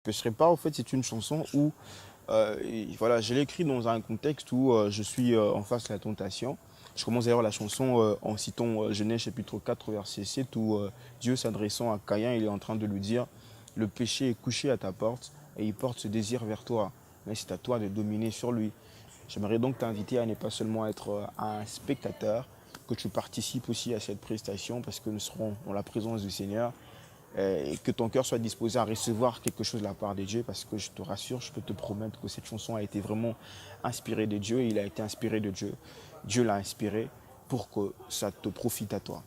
Je ne serai pas, en fait, c'est une chanson où, voilà, je l'ai écrit dans un contexte où je suis en face de la tentation. Je commence d'ailleurs la chanson en citant Genèse chapitre 4, verset 7, où Dieu s'adressant à Caïn, il est en train de lui dire, le péché est couché à ta porte et il porte ce désir vers toi, mais c'est à toi de dominer sur lui. J'aimerais donc t'inviter à ne pas seulement être un spectateur, que tu participes aussi à cette prestation parce que nous serons dans la présence du Seigneur et que ton cœur soit disposé à recevoir quelque chose de la part de Dieu parce que je te rassure, je peux te promettre que cette chanson a été vraiment inspirée de Dieu et il a été inspiré de Dieu. Dieu l'a inspiré pour que ça te profite à toi.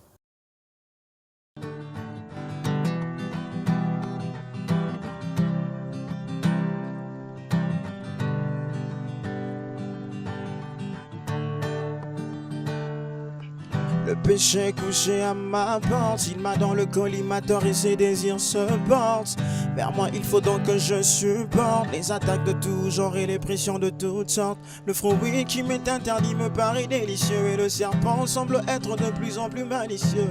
Le péché couché à ma porte, il m'a dans le collimateur et ses désirs se portent. Vers moi il faut donc que je supporte les attaques de tout genre et les pressions de toutes sortes. Le fruit qui m'est interdit me paraît délicieux et le serpent semble être de plus en plus malicieux.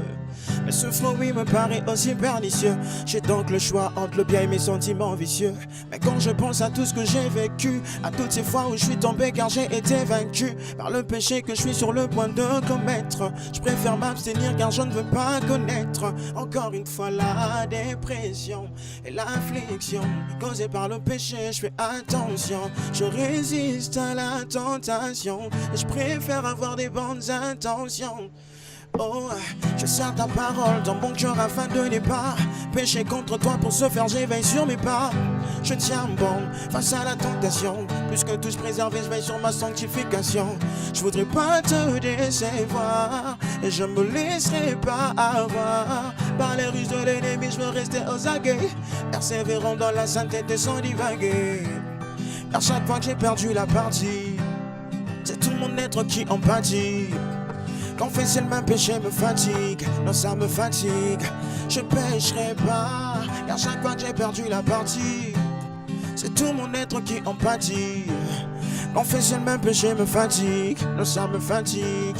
Mais ce fruit me paraît aussi pernicieux. J'ai donc le choix entre le bien et mes sentiments vicieux. Mais quand je pense à tout ce que j'ai vécu, à toutes ces fois où je suis tombé car j'ai été vaincu par le péché que je suis sur le point de commettre, je préfère m'abstenir car je ne veux pas connaître encore une fois la dépression et l'affliction causée par le péché. Je fais attention, je résiste à la tentation et je préfère avoir des bonnes intentions. Oh, je sers ta parole dans mon cœur afin de ne pas pécher contre toi. Pour ce faire, j'éveille sur mes pas. Je tiens bon face à la tentation. Plus que tous préserver, je veille sur ma sanctification. Je voudrais pas te décevoir et je me laisserai pas avoir par les ruses de l'ennemi. Je veux rester aux aguets, persévérant dans la sainteté sans divaguer. Car chaque fois que j'ai perdu la partie, c'est tout mon être qui en pâtit. Confesser le même péché me fatigue, non ça me fatigue. Je pécherai pas, car chaque fois que j'ai perdu la partie, c'est tout mon être qui en pâtit. Confesser le même péché me fatigue, non ça me fatigue.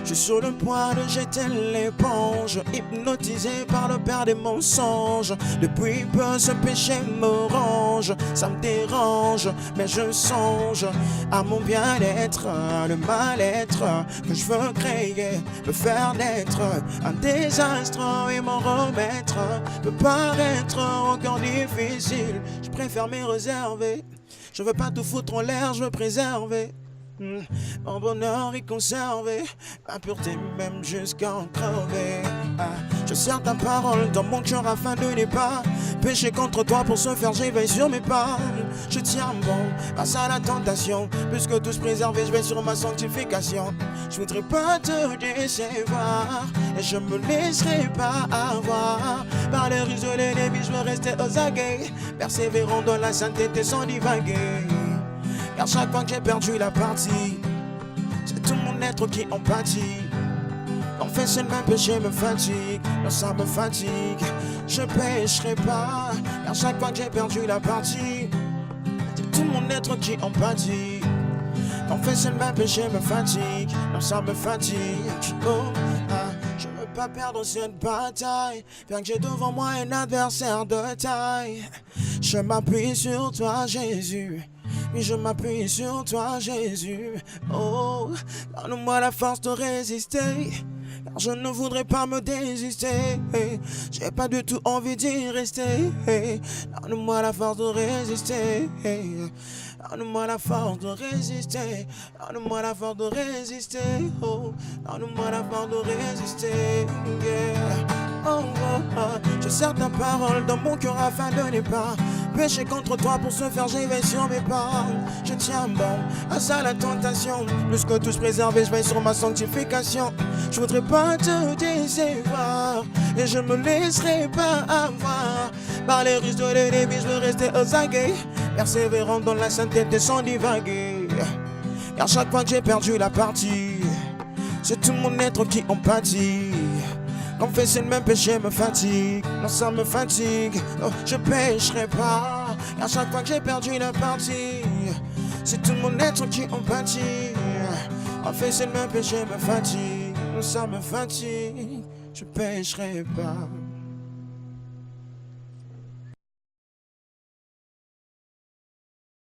Je suis sur le point de jeter l'éponge, hypnotisé par le père des mensonges. Depuis peu ce péché me ronge, ça me dérange, mais je songe à mon bien-être, le mal-être que je veux créer, me faire naître un désastre et m'en remettre peut paraître encore difficile. Je préfère me réserver, je veux pas tout foutre en l'air, je veux préserver mon bonheur est conservé, ma pureté même jusqu'à en crever. Je sers ta parole dans mon cœur afin de ne pas pécher contre toi. Pour ce faire, j'éveille sur mes pas. Je tiens bon face à la tentation. Plus que tous préserver, je vais sur ma sanctification. Je voudrais pas te décevoir et je me laisserai pas avoir par les ruses de l'ennemi. Je veux rester aux aguets, persévérant dans la sainteté sans divaguer. Car chaque fois que j'ai perdu la partie, c'est tout mon être qui en pâtit. Confesser le même péché me fatigue, non ça me fatigue. Je pécherai pas, car chaque fois que j'ai perdu la partie, c'est tout mon être qui en pâtit. Confesser le même péché me fatigue, non ça me fatigue. Oh, je veux pas perdre cette bataille, bien que j'ai devant moi un adversaire de taille. Je m'appuie sur toi Jésus, oui, je m'appuie sur toi, Jésus. Oh, donne-moi la force de résister, car je ne voudrais pas me désister. J'ai pas du tout envie d'y rester. Donne-moi la force de résister. Donne-moi la force de résister. Donne-moi la force de résister. Oh, donne-moi la force de résister. Yeah. Oh, oh, oh. Je sers ta parole dans mon cœur afin de ne pas pécher contre toi. Pour ce faire, j'éveille sur mes pas. Je tiens bon à ça la tentation. Plus que tous préserver, je veille sur ma sanctification. Je voudrais pas te décevoir et je me laisserai pas avoir par les ruses de l'ennemi. Je veux rester aux aguets, persévérant dans la sainteté sans divaguer. Car chaque fois que j'ai perdu la partie, c'est tout mon être qui en pâtit. Confesser le même péché me fatigue, non ça me fatigue. Oh, je pécherai pas, car chaque fois que j'ai perdu la partie, c'est tout mon être qui en pâtit. Confesser le même péché me fatigue, non ça me fatigue. Je pécherai pas.